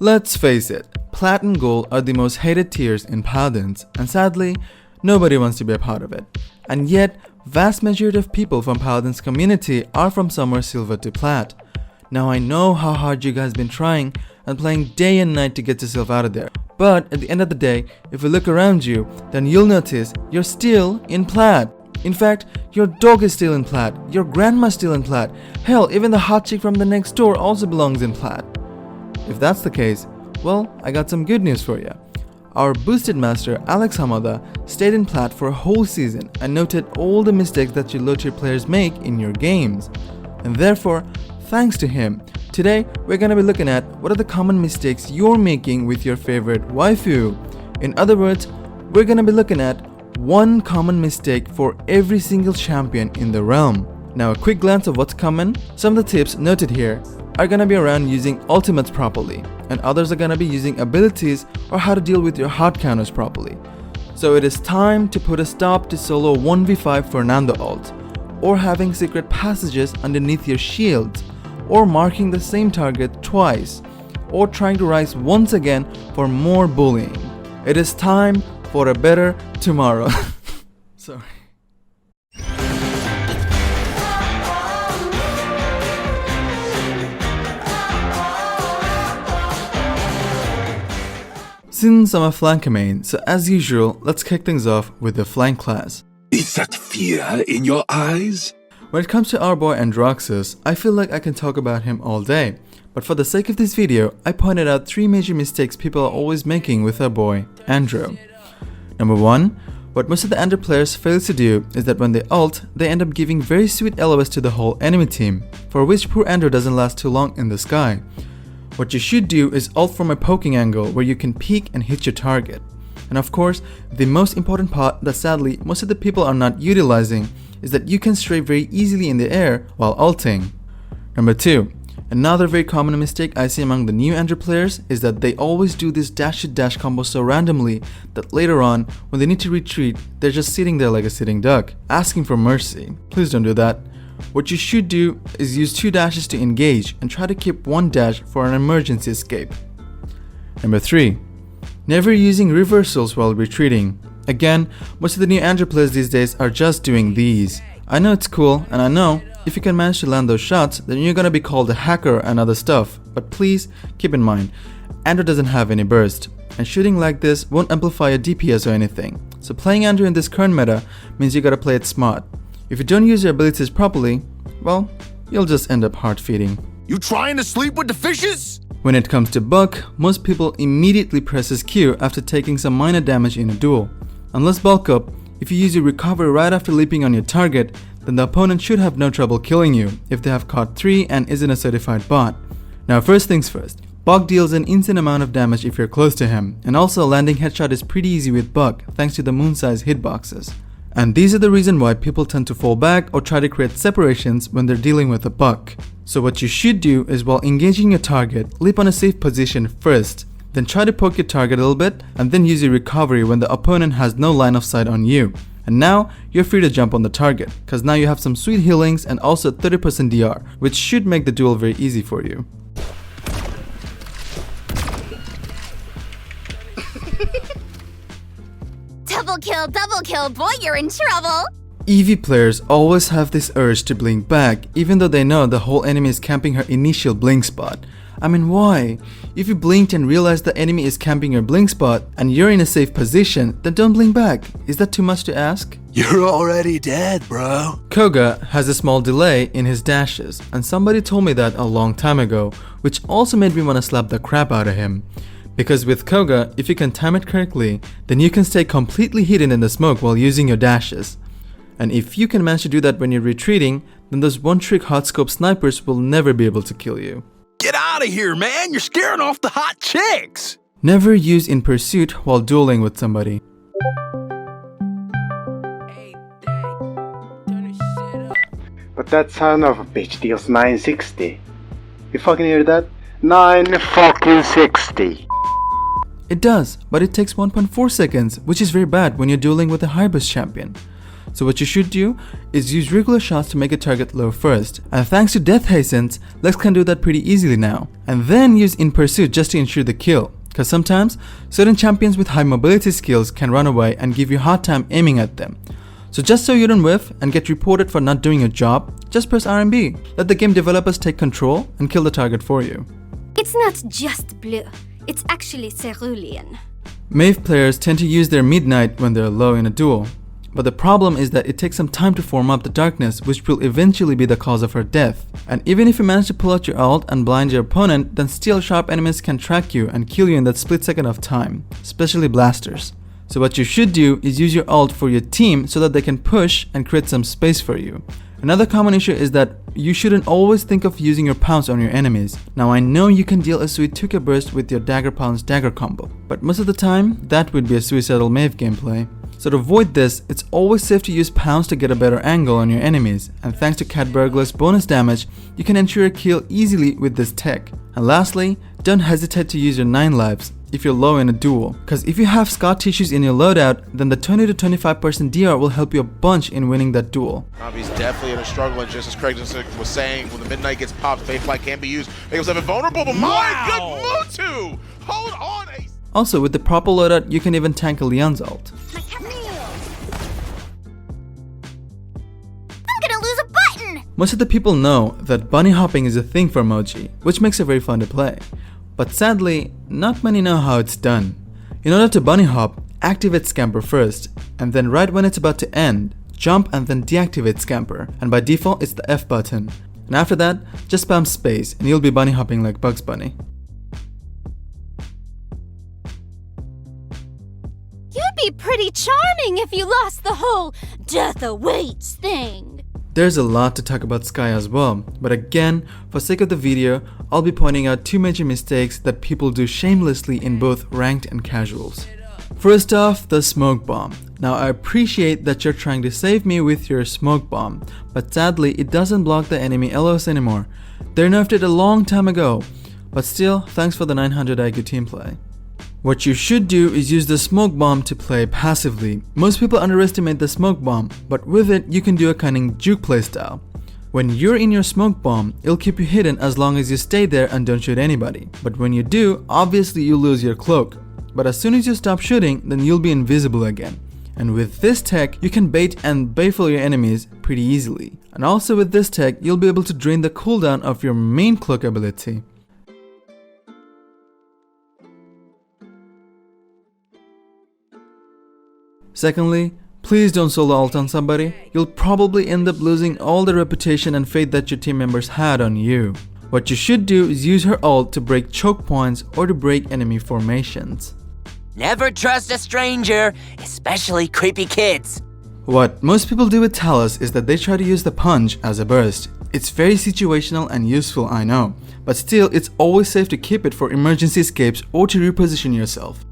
Let's face it, Plat and Gold are the most hated tiers in Paladins, and sadly, nobody wants to be a part of it. And yet, vast majority of people from Paladins community are from somewhere Silver to Plat. Now I know how hard you guys been trying and playing day and night to get yourself out of there. But at the end of the day, if you look around you, then you'll notice you're still in Plat. In fact, your dog is still in Plat, your grandma's still in Plat, hell, even the hot chick from the next door also belongs in Plat. If that's the case, well, I got some good news for you. Our boosted master Alex Hamada stayed in Plat for a whole season and noted all the mistakes that you low tier players make in your games. And therefore, thanks to him, today we're gonna be looking at what are the common mistakes you're making with your favorite waifu. In other words, we're gonna be looking at one common mistake for every single champion in the realm. Now a quick glance of what's common. Some of the tips noted here are gonna be around using ultimates properly, and others are gonna be using abilities or how to deal with your hard counters properly. So it is time to put a stop to solo 1v5 Fernando ult, or having secret passages underneath your shields, or marking the same target twice, or trying to rise once again for more bullying. It is time for a better tomorrow. Sorry. Since I'm a flanker main, so as usual, let's kick things off with the flank class. Is that fear in your eyes? When it comes to our boy Androxus, I feel like I can talk about him all day. But for the sake of this video, I pointed out 3 major mistakes people are always making with our boy, Andro. Number 1, what most of the Andro players fail to do is that when they ult, they end up giving very sweet LOS to the whole enemy team, for which poor Andro doesn't last too long in the sky. What you should do is ult from a poking angle where you can peek and hit your target. And of course, the most important part that sadly most of the people are not utilizing is that you can stray very easily in the air while ulting. Number 2, another very common mistake I see among the new Andro players is that they always do this dash to dash combo so randomly that later on, when they need to retreat, they're just sitting there like a sitting duck, asking for mercy. Please don't do that. What you should do is use 2 dashes to engage and try to keep 1 dash for an emergency escape. Number 3, never using reversals while retreating. Again, most of the new Andro players these days are just doing these. I know it's cool, and I know if you can manage to land those shots, then you're gonna be called a hacker and other stuff, but please keep in mind, Andro doesn't have any burst, and shooting like this won't amplify your DPS or anything. So playing Andro in this current meta means you gotta play it smart. If you don't use your abilities properly, well, you'll just end up hard feeding. You trying to sleep with the fishes? When it comes to Buck, most people immediately presses Q after taking some minor damage in a duel. Unless bulk up, if you use your recovery right after leaping on your target, then the opponent should have no trouble killing you if they have caught 3 and isn't a certified bot. Now first things first, Buck deals an insane amount of damage if you're close to him, and also landing headshot is pretty easy with Buck thanks to the moon-size hitboxes. And these are the reason why people tend to fall back or try to create separations when they're dealing with a Buck. So what you should do is while engaging your target, leap on a safe position first, then try to poke your target a little bit and then use your recovery when the opponent has no line of sight on you. And now you're free to jump on the target, cause now you have some sweet healings and also 30% DR, which should make the duel very easy for you. Double kill, boy, you're in trouble! EV players always have this urge to blink back, even though they know the whole enemy is camping her initial blink spot. I mean, why? If you blinked and realized the enemy is camping your blink spot and you're in a safe position, then don't blink back. Is that too much to ask? You're already dead, bro. Koga has a small delay in his dashes, and somebody told me that a long time ago, which also made me want to slap the crap out of him. Because with Koga, if you can time it correctly, then you can stay completely hidden in the smoke while using your dashes. And if you can manage to do that when you're retreating, then those one-trick hotscope snipers will never be able to kill you. Get out of here, man! You're scaring off the hot chicks! Never use in pursuit while dueling with somebody. But that son of a bitch deals 960. You fucking hear that? 960. It does, but it takes 1.4 seconds, which is very bad when you're dueling with a high burst champion. So what you should do is use regular shots to make a target low first, and thanks to Death Hastens, Lex can do that pretty easily now. And then use In Pursuit just to ensure the kill, cause sometimes certain champions with high mobility skills can run away and give you a hard time aiming at them. So just so you don't whiff and get reported for not doing your job, just press R&B. Let the game developers take control and kill the target for you. It's not just blue, it's actually cerulean. Maeve players tend to use their Midnight when they're low in a duel, but the problem is that it takes some time to form up the darkness, which will eventually be the cause of her death. And even if you manage to pull out your ult and blind your opponent, then still sharp enemies can track you and kill you in that split second of time, especially blasters. So what you should do is use your ult for your team so that they can push and create some space for you. Another common issue is that you shouldn't always think of using your pounce on your enemies. Now I know you can deal a sweet 2k burst with your dagger pounce dagger combo, but most of the time that would be a suicidal Maeve gameplay. So to avoid this, it's always safe to use pounce to get a better angle on your enemies, and thanks to Cat Burglar's bonus damage, you can ensure a kill easily with this tech. And lastly, don't hesitate to use your 9 lives if you're low in a duel, cause if you have scar tissues in your loadout, then the 20 to 25% DR will help you a bunch in winning that duel. He's definitely in a struggle, and just as Craig was saying, when the Midnight gets popped, Fake can be used. Make himself invulnerable, but my good Mutu! Hold on! Also, with the proper loadout, you can even tank a Leon's ult. I'm gonna lose a button! Most of the people know that bunny hopping is a thing for OROCHI, which makes it very fun to play. But sadly, not many know how it's done. In order to bunny hop, activate Scamper first, and then right when it's about to end, jump and then deactivate Scamper, and by default it's the F button. And after that, just spam space and you'll be bunny hopping like Bugs Bunny. You'd be pretty charming if you lost the whole death awaits thing. There's a lot to talk about Sky as well, but again, for sake of the video, I'll be pointing out 2 major mistakes that people do shamelessly in both ranked and casuals. First off, the smoke bomb. Now I appreciate that you're trying to save me with your smoke bomb, but sadly it doesn't block the enemy LOS anymore. They nerfed it a long time ago, but still, thanks for the 900 IQ team play. What you should do is use the smoke bomb to play passively. Most people underestimate the smoke bomb, but with it you can do a cunning juke playstyle. When you're in your smoke bomb, it'll keep you hidden as long as you stay there and don't shoot anybody. But when you do, obviously you lose your cloak. But as soon as you stop shooting, then you'll be invisible again. And with this tech, you can bait and baffle your enemies pretty easily. And also with this tech, you'll be able to drain the cooldown of your main cloak ability. Secondly, please don't solo ult on somebody. You'll probably end up losing all the reputation and faith that your team members had on you. What you should do is use her ult to break choke points or to break enemy formations. Never trust a stranger, especially creepy kids. What most people do with Talus is that they try to use the punch as a burst. It's very situational and useful, I know, but still it's always safe to keep it for emergency escapes or to reposition yourself.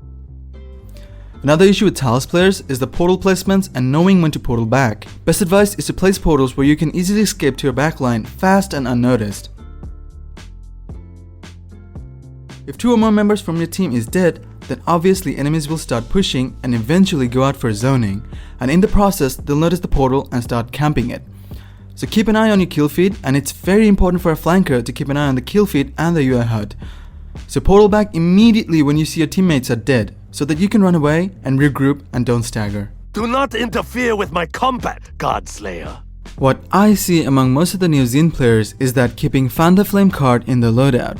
Another issue with Talus players is the portal placements and knowing when to portal back. Best advice is to place portals where you can easily escape to your backline fast and unnoticed. If 2 or more members from your team is dead, then obviously enemies will start pushing and eventually go out for zoning, and in the process they'll notice the portal and start camping it. So keep an eye on your kill feed, and it's very important for a flanker to keep an eye on the kill feed and the UI HUD. So portal back immediately when you see your teammates are dead, so that you can run away and regroup and don't stagger. Do not interfere with my combat, Godslayer. What I see among most of the new Xin players is that keeping Fan the Flame card in the loadout.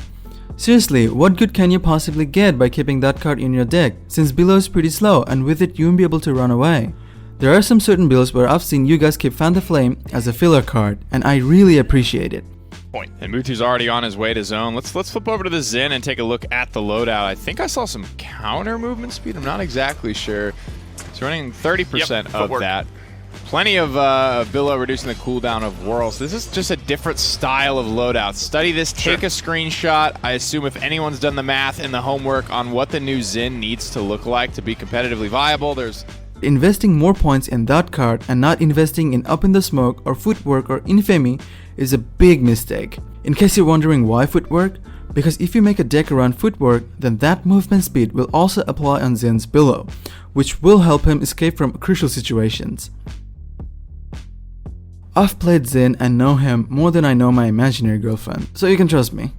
Seriously, what good can you possibly get by keeping that card in your deck, since below is pretty slow and with it you won't be able to run away? There are some certain builds where I've seen you guys keep Fan the Flame as a filler card, and I really appreciate it. And Mutu's already on his way to zone. Let's flip over to the Xin and take a look at the loadout. I think I saw some counter movement speed. I'm not exactly sure. It's running 30% of that. Plenty of Billow reducing the cooldown of Whirls. This is just a different style of loadout. Study this, take a screenshot. I assume if anyone's done the math and the homework on what the new Xin needs to look like to be competitively viable, there's investing more points in that card and not investing in Up in the Smoke or Footwork or Infamy is a big mistake. In case you're wondering why Footwork, because if you make a deck around Footwork, then that movement speed will also apply on Xin's Billow, which will help him escape from crucial situations. I've played Zin and know him more than I know my imaginary girlfriend, so you can trust me.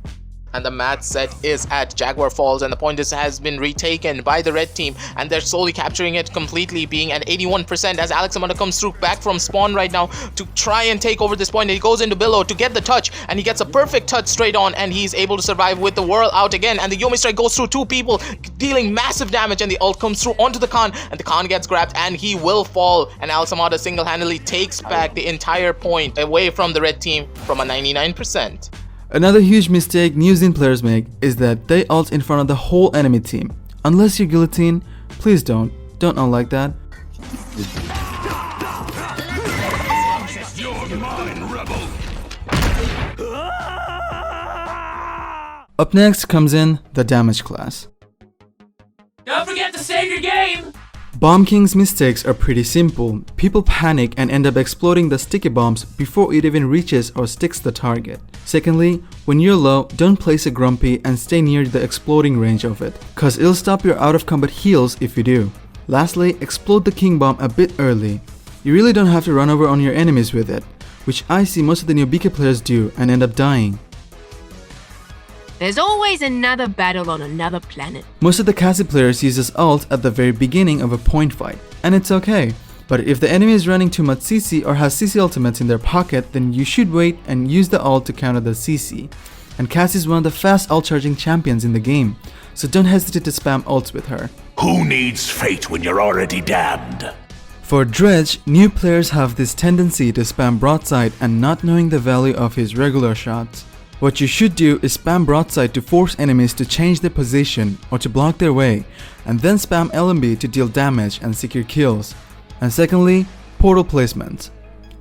And the match set is at Jaguar Falls, and the point has been retaken by the red team, and they're slowly capturing it completely, being at 81% as Alexander comes through back from spawn right now to try and take over this point. And he goes into Billow to get the touch, and he gets a perfect touch straight on, and he's able to survive with the whirl out again. And the Yomi strike goes through two people, dealing massive damage, and the ult comes through onto the Khan, and the Khan gets grabbed, and he will fall. And Alexander single-handedly takes back the entire point away from the red team from a 99%. Another huge mistake New Zin players make is that they ult in front of the whole enemy team. Unless you're guillotine, please don't ult like that. Up next comes in the damage class. Don't forget to save your game! Bomb King's mistakes are pretty simple. People panic and end up exploding the sticky bombs before it even reaches or sticks the target. Secondly, when you're low, don't place a grumpy and stay near the exploding range of it, cause it'll stop your out of combat heals if you do. Lastly, explode the King Bomb a bit early. You really don't have to run over on your enemies with it, which I see most of the new BK players do and end up dying. There's always another battle on another planet. Most of the Cassie players uses ult at the very beginning of a point fight, and it's okay. But if the enemy is running too much CC or has CC ultimates in their pocket, then you should wait and use the ult to counter the CC. And Cassie is one of the fast ult charging champions in the game, so don't hesitate to spam ults with her. Who needs fate when you're already damned? For Dredge, new players have this tendency to spam broadside and not knowing the value of his regular shots. What you should do is spam broadside to force enemies to change their position or to block their way, and then spam LMB to deal damage and secure kills. And secondly, portal placement.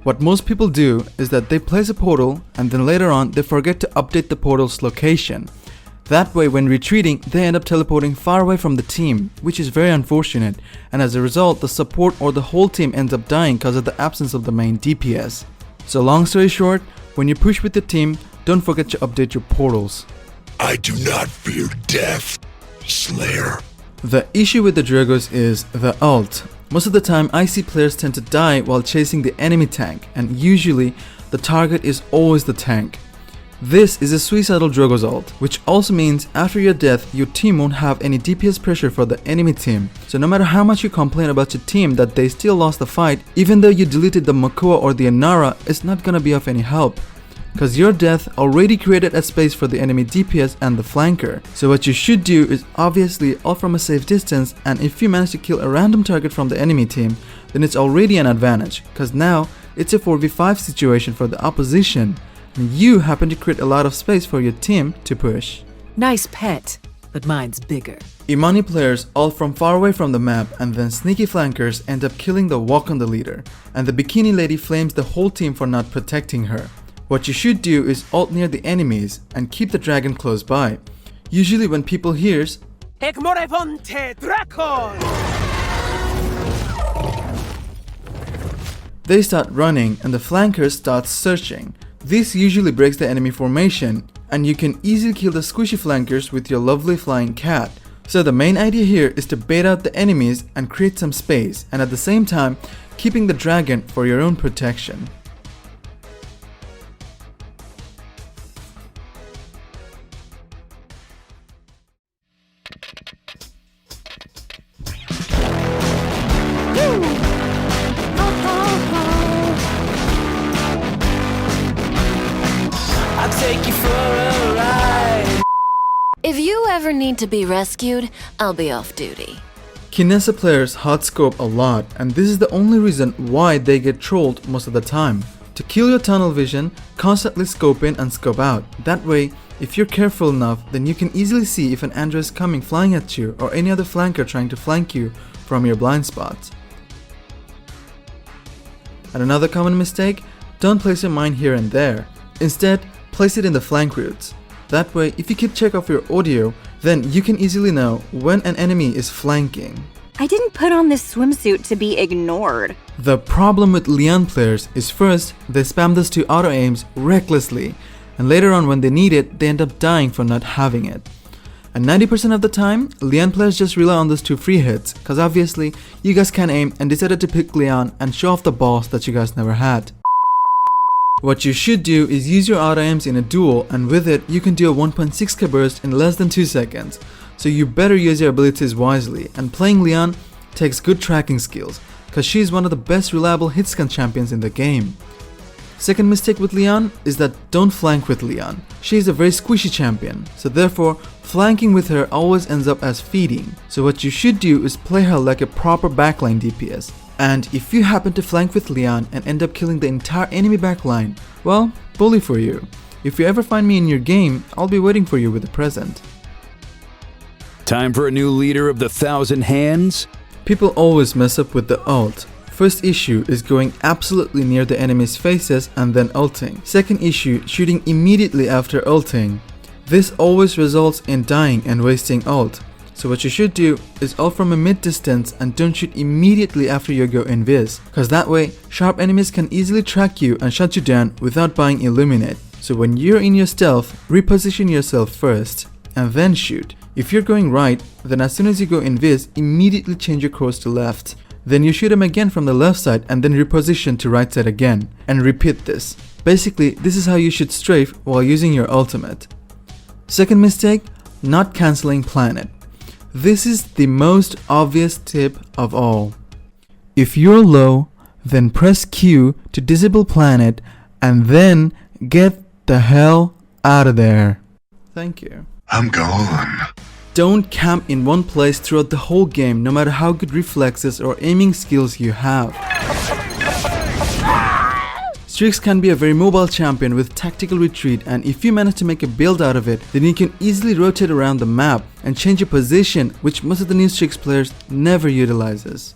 What most people do is that they place a portal and then later on they forget to update the portal's location. That way when retreating they end up teleporting far away from the team, which is very unfortunate, and as a result the support or the whole team ends up dying because of the absence of the main DPS. So long story short, when you push with the team, don't forget to update your portals. I do not fear death, Slayer. The issue with the Dragos is the ult. Most of the time I see players tend to die while chasing the enemy tank, and usually the target is always the tank. This is a suicidal Dragos ult, which also means after your death your team won't have any DPS pressure for the enemy team. So no matter how much you complain about your team that they still lost the fight, even though you deleted the Makoa or the Inara, it's not gonna be of any help. Cause your death already created a space for the enemy DPS and the flanker. So what you should do is obviously ult from a safe distance, and if you manage to kill a random target from the enemy team, then it's already an advantage, cause now it's a 4v5 situation for the opposition, and you happen to create a lot of space for your team to push. Nice pet, but mine's bigger. Imani players ult from far away from the map, and then sneaky flankers end up killing the walk on the leader, and the bikini lady flames the whole team for not protecting her. What you should do is ult near the enemies and keep the dragon close by. Usually when people hears they start running and the flankers start searching. This usually breaks the enemy formation, and you can easily kill the squishy flankers with your lovely flying cat. So the main idea here is to bait out the enemies and create some space, and at the same time keeping the dragon for your own protection. If you ever need to be rescued, I'll be off duty. Kinessa players hot scope a lot, and this is the only reason why they get trolled most of the time. To kill your tunnel vision, constantly scope in and scope out. That way, if you're careful enough, then you can easily see if an Andra is coming flying at you or any other flanker trying to flank you from your blind spots. And another common mistake, don't place your mine here and there. Instead, place it in the flank routes. That way, if you keep check of your audio, then you can easily know when an enemy is flanking. I didn't put on this swimsuit to be ignored. The problem with Leon players is first, they spam those two auto aims recklessly, and later on when they need it, they end up dying for not having it. And 90% of the time, Leon players just rely on those two free hits, cause obviously, you guys can aim and decided to pick Leon and show off the balls that you guys never had. What you should do is use your auto aims in a duel, and with it you can do a 1.6k burst in less than 2 seconds. So you better use your abilities wisely, and playing Leon takes good tracking skills, cause she is one of the best reliable hitscan champions in the game. Second mistake with Leon is that don't flank with Leon. She is a very squishy champion, so therefore flanking with her always ends up as feeding. So what you should do is play her like a proper backline DPS. And if you happen to flank with Leon and end up killing the entire enemy backline, well, bully for you. If you ever find me in your game, I'll be waiting for you with a present. Time for a new leader of the 1,000 hands? People always mess up with the ult. First issue is going absolutely near the enemy's faces and then ulting. Second issue, shooting immediately after ulting. This always results in dying and wasting ult. So what you should do is ult from a mid distance and don't shoot immediately after you go invis, cause that way sharp enemies can easily track you and shut you down without buying illuminate. So when you're in your stealth, reposition yourself first and then shoot. If you're going right, then as soon as you go invis, immediately change your course to left. Then you shoot him again from the left side and then reposition to right side again, and repeat this. Basically, this is how you should strafe while using your ultimate. Second mistake, not cancelling planet. This is the most obvious tip of all. If you're low, then press Q to disable planet and then get the hell out of there. Thank you. I'm gone. Don't camp in one place throughout the whole game, no matter how good reflexes or aiming skills you have. Strix can be a very mobile champion with tactical retreat, and if you manage to make a build out of it, then you can easily rotate around the map and change your position, which most of the new Strix players never utilizes.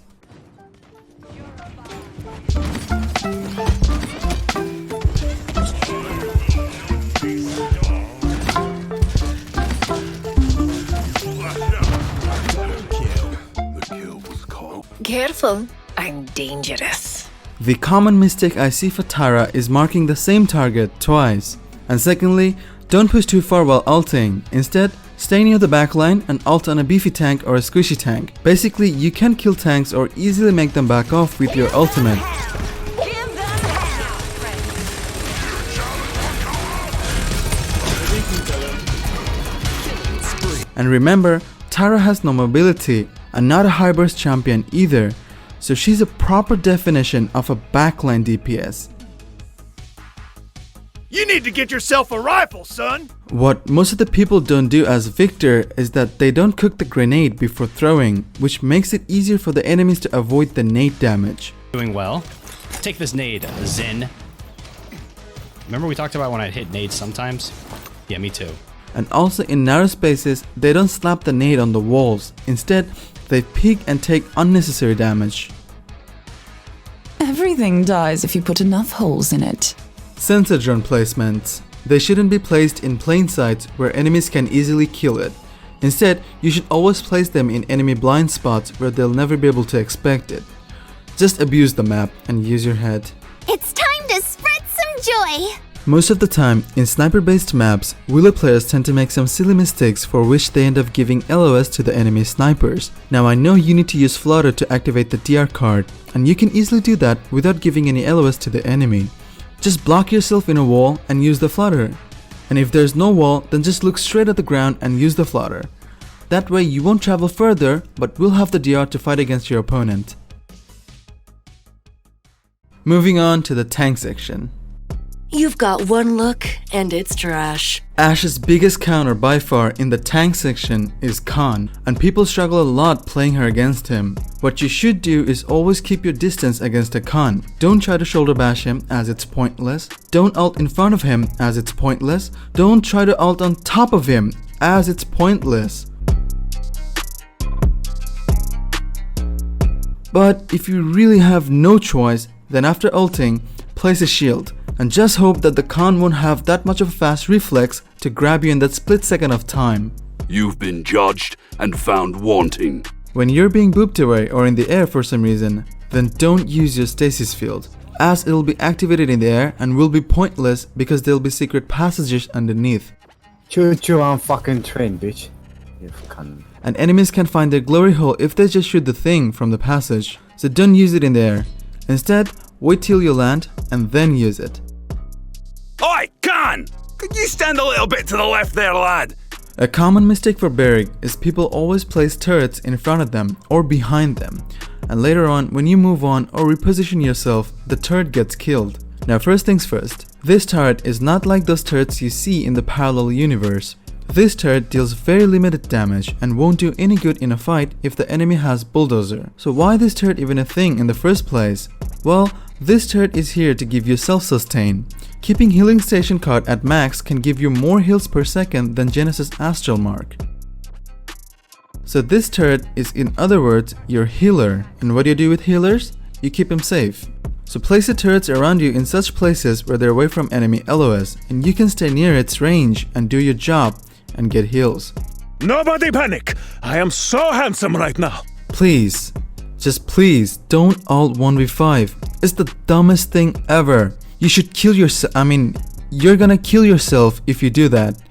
Careful, I'm dangerous. The common mistake I see for Tara is marking the same target twice. And secondly, don't push too far while ulting. Instead, stay near the backline and ult on a beefy tank or a squishy tank. Basically, you can kill tanks or easily make them back off with your ultimate. And remember, Tara has no mobility and not a high burst champion either, so she's a proper definition of a backline DPS. You need to get yourself a rifle, son! What most of the people don't do as Victor is that they don't cook the grenade before throwing, which makes it easier for the enemies to avoid the nade damage. Doing well. Take this nade, Zen. Remember we talked about when I'd hit nades sometimes? Yeah, me too. And also in narrow spaces, they don't slap the nade on the walls. Instead, they peek and take unnecessary damage. Everything dies if you put enough holes in it. Sensor drone placements. They shouldn't be placed in plain sight where enemies can easily kill it. Instead, you should always place them in enemy blind spots where they'll never be able to expect it. Just abuse the map and use your head. It's time to spread some joy! Most of the time, in sniper-based maps, Willow players tend to make some silly mistakes for which they end up giving LOS to the enemy snipers. Now I know you need to use Flutter to activate the DR card, and you can easily do that without giving any LOS to the enemy. Just block yourself in a wall and use the Flutter. And if there's no wall, then just look straight at the ground and use the Flutter. That way you won't travel further, but will have the DR to fight against your opponent. Moving on to the tank section. You've got one look, and it's trash. Ashe's biggest counter by far in the tank section is Khan, and people struggle a lot playing her against him. What you should do is always keep your distance against a Khan. Don't try to shoulder bash him as it's pointless. Don't ult in front of him as it's pointless. Don't try to ult on top of him as it's pointless. But if you really have no choice, then after ulting, place a shield. And just hope that the Khan won't have that much of a fast reflex to grab you in that split second of time. You've been judged and found wanting. When you're being booped away or in the air for some reason, then don't use your stasis field, as it'll be activated in the air and will be pointless because there'll be secret passages underneath. Choo-choo on fucking train, bitch. You cunt. And enemies can find their glory hole if they just shoot the thing from the passage, so don't use it in the air. Instead, wait till you land and then use it. man! Could you stand a little bit to the left there, lad? A common mistake for Beric is people always place turrets in front of them or behind them, and later on when you move on or reposition yourself, the turret gets killed. Now first things first, this turret is not like those turrets you see in the parallel universe. This turret deals very limited damage and won't do any good in a fight if the enemy has bulldozer. So why is this turret even a thing in the first place? Well, this turret is here to give you self-sustain. Keeping healing station card at max can give you more heals per second than Genesis Astral Mark. So this turret is, in other words, your healer. And what do you do with healers? You keep them safe. So place the turrets around you in such places where they're away from enemy LOS and you can stay near its range and do your job and get heals. Nobody panic! I am so handsome right now! Please, just please don't ult 1v5. It's the dumbest thing ever. You should kill yourself. You're gonna kill yourself if you do that.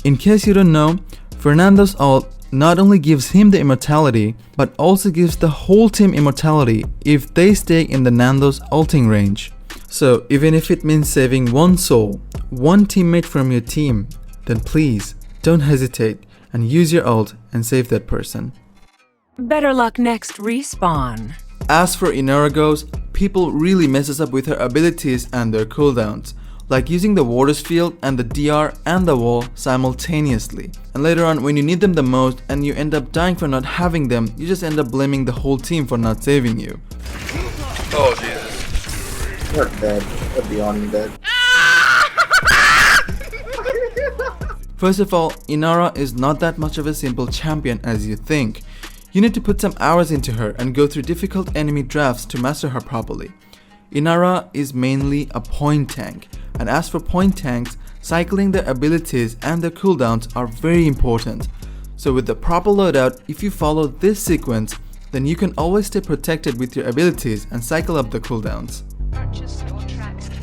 In case you don't know, Fernando's ult not only gives him the immortality, but also gives the whole team immortality if they stay in the Nando's ulting range. So even if it means saving one soul, one teammate from your team, then please don't hesitate and use your ult and save that person. Better luck next respawn. As for Inara goes, people really messes up with her abilities and their cooldowns, like using the Warder's Field and the DR and the wall simultaneously. And later on when you need them the most and you end up dying for not having them, you just end up blaming the whole team for not saving you. Oh Jesus. You're dead. You're beyond dead. First of all, Inara is not that much of a simple champion as you think. You need to put some hours into her and go through difficult enemy drafts to master her properly. Inara is mainly a point tank, and as for point tanks, cycling their abilities and their cooldowns are very important. So with the proper loadout, if you follow this sequence, then you can always stay protected with your abilities and cycle up the cooldowns. Purchase your tracks today.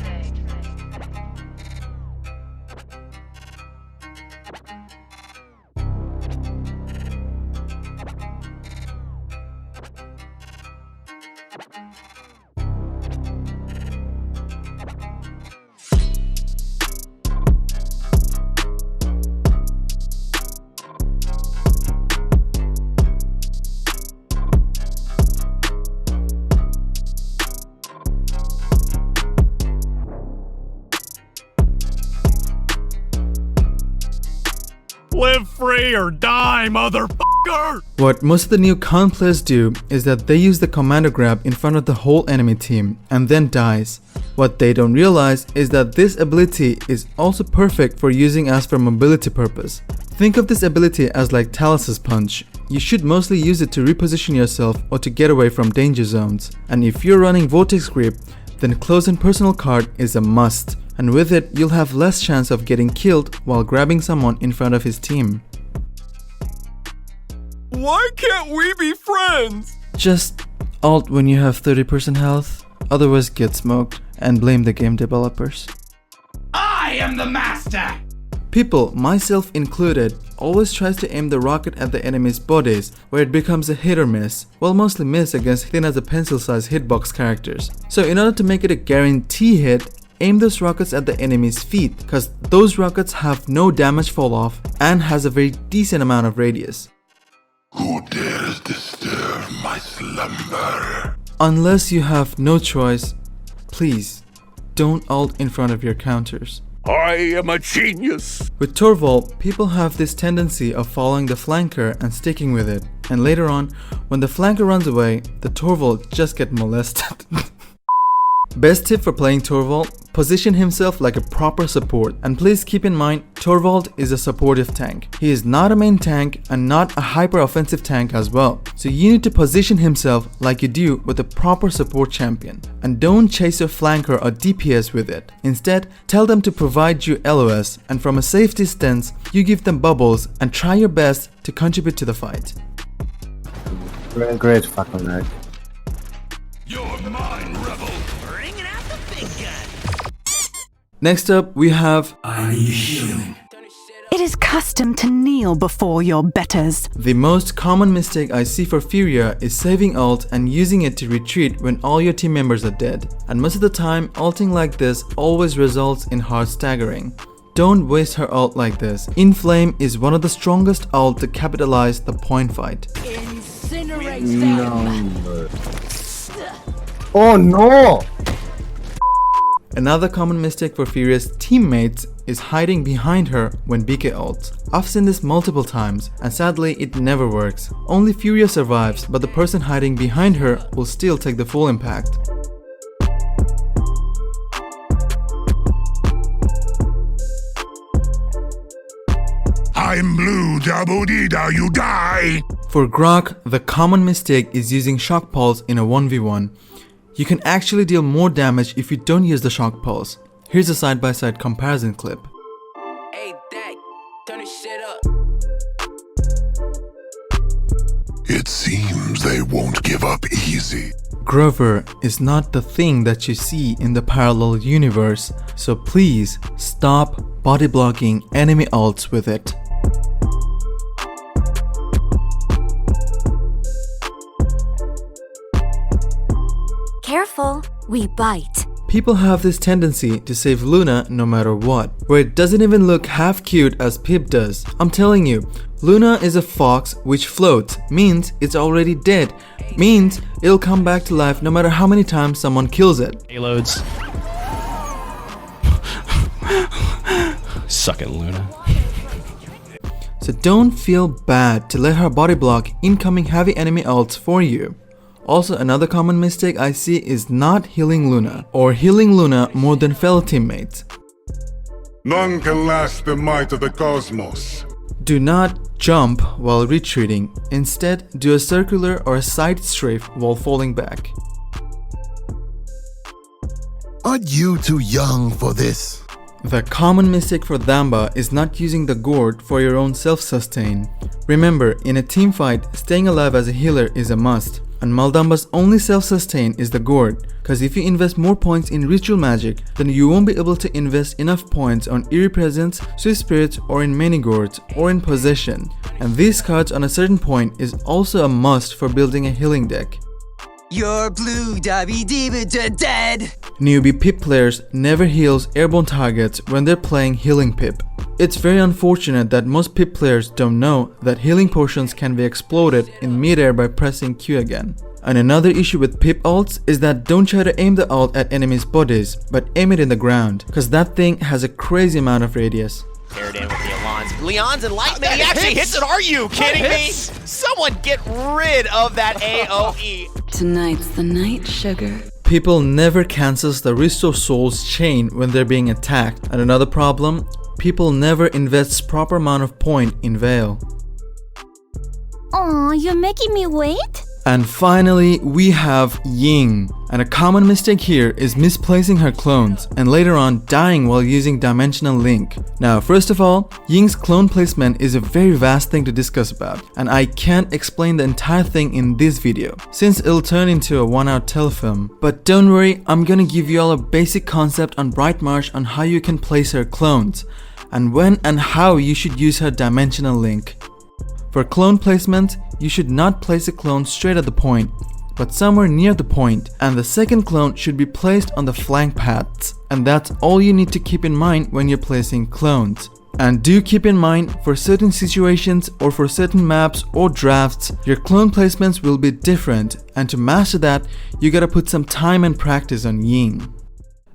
Live free or die, motherfucker! What most of the new con players do is that they use the commander grab in front of the whole enemy team and then dies. What they don't realize is that this ability is also perfect for using as for mobility purpose. Think of this ability as like Talus's punch. You should mostly use it to reposition yourself or to get away from danger zones. And if you're running Vortex Grip, then close and personal card is a must. And with it, you'll have less chance of getting killed while grabbing someone in front of his team. Why can't we be friends? Just ult when you have 30% health, otherwise get smoked and blame the game developers. I am the master! People, myself included, always tries to aim the rocket at the enemy's bodies where it becomes a hit or miss, well mostly miss against thin as a pencil size hitbox characters. So in order to make it a guarantee hit, aim those rockets at the enemy's feet, cause those rockets have no damage fall off and has a very decent amount of radius. Who dares disturb my slumber? Unless you have no choice, please don't ult in front of your counters. I am a genius! With Torval, people have this tendency of following the flanker and sticking with it, and later on, when the flanker runs away, the Torval just get molested. Best tip for playing Torvald, position himself like a proper support, and please keep in mind Torvald is a supportive tank. He is not a main tank and not a hyper offensive tank as well. So you need to position himself like you do with a proper support champion. And don't chase your flanker or DPS with it. Instead, tell them to provide you LOS, and from a safe distance, you give them bubbles and try your best to contribute to the fight. Great fucking night. You're mine, rebel! Next up, we have I need healing. It is custom to kneel before your betters. The most common mistake I see for Furia is saving ult and using it to retreat when all your team members are dead. And most of the time, ulting like this always results in hard staggering. don't waste her ult like this. Inflame is one of the strongest ult to capitalize the point fight. Oh no! Another common mistake for Furia's teammates is hiding behind her when BK ults. I've seen this multiple times and sadly it never works. Only Furia survives, but the person hiding behind her will still take the full impact. I'm blue, daboo-dee-da, you die! For Croc, the common mistake is using Shock Pulse in a 1v1. You can actually deal more damage if you don't use the Shock Pulse. Here's a side-by-side comparison clip. Hey, Dad, turn this shit up. It seems they won't give up easy. Grover is not the thing that you see in the parallel universe, so please stop body blocking enemy ults with it. Careful, we bite. People have this tendency to save Luna no matter what, where it doesn't even look half cute as Pip does. I'm telling you, Luna is a fox which floats, means it's already dead, means it'll come back to life no matter how many times someone kills it. Payloads. Suck it, Luna. So don't feel bad to let her body block incoming heavy enemy ults for you. Also, another common mistake I see is not healing Luna, or healing Luna more than fellow teammates. None can last the might of the cosmos. Do not jump while retreating, instead do a circular or a side strafe while falling back. Aren't you too young for this? The common mistake for Damba is not using the gourd for your own self-sustain. Remember, in a team fight, staying alive as a healer is a must. And Maldamba's only self-sustain is the gourd, cause if you invest more points in ritual magic, then you won't be able to invest enough points on Eerie Presence, Swift Spirits, or in many gourds, or in possession. And these cards on a certain point is also a must for building a healing deck. You're blue, Dobby Diva dead. Newbie Pip players never heals airborne targets when they're playing healing Pip. It's very unfortunate that most Pip players don't know that healing potions can be exploded in midair by pressing Q again. And another issue with Pip ults is that don't try to aim the ult at enemies' bodies, but aim it in the ground, cause that thing has a crazy amount of radius. Paired in with the Alons. Leon's enlightenment, he actually hits it, are you kidding me? Someone get rid of that AoE. Tonight's the night, sugar. People never cancels the Restore Souls chain when they're being attacked. And another problem, people never invest proper amount of point in Veil. Aw, you're making me wait? And finally, we have Ying. And a common mistake here is misplacing her clones and later on dying while using Dimensional Link. Now, first of all, Ying's clone placement is a very vast thing to discuss about, and I can't explain the entire thing in this video, since it'll turn into a 1-hour telefilm. But don't worry, I'm gonna give you all a basic concept on Bright Marsh on how you can place her clones, and when and how you should use her Dimensional Link. For clone placement, you should not place a clone straight at the point, but somewhere near the point, and the second clone should be placed on the flank paths. And that's all you need to keep in mind when you're placing clones. And do keep in mind, for certain situations or for certain maps or drafts, your clone placements will be different, and to master that, you gotta put some time and practice on Ying.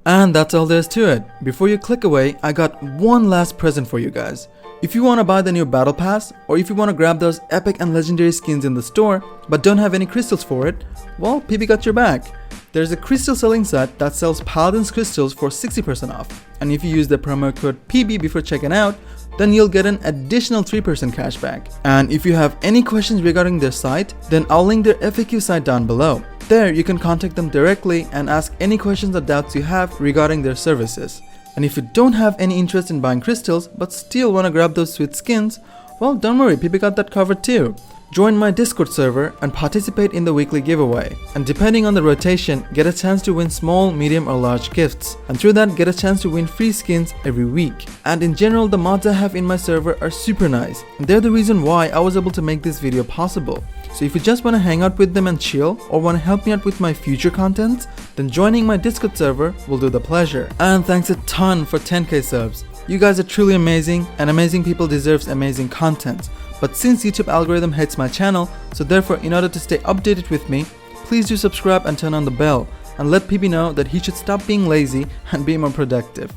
And that's all there is to it. Before you click away, I got one last present for you guys. If you want to buy the new Battle Pass, or if you want to grab those epic and legendary skins in the store, but don't have any crystals for it, well, PB got your back. There's a crystal selling site that sells Paladins crystals for 60% off, and if you use the promo code PB before checking out, then you'll get an additional 3% cashback. And if you have any questions regarding their site, then I'll link their FAQ site down below. There, you can contact them directly and ask any questions or doubts you have regarding their services. And if you don't have any interest in buying crystals but still want to grab those sweet skins, well, don't worry, PB got that covered too. Join my Discord server and participate in the weekly giveaway. And depending on the rotation, get a chance to win small, medium or large gifts. And through that, get a chance to win free skins every week. And in general, the mods I have in my server are super nice. And they're the reason why I was able to make this video possible. So if you just want to hang out with them and chill, or want to help me out with my future content, then joining my Discord server will do the pleasure. And thanks a ton for 10k subs. You guys are truly amazing, and amazing people deserves amazing content. But since YouTube algorithm hates my channel, so therefore in order to stay updated with me, please do subscribe and turn on the bell, and let PB know that he should stop being lazy and be more productive.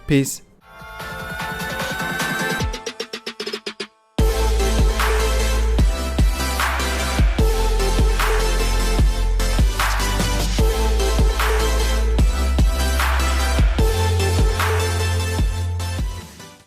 Peace.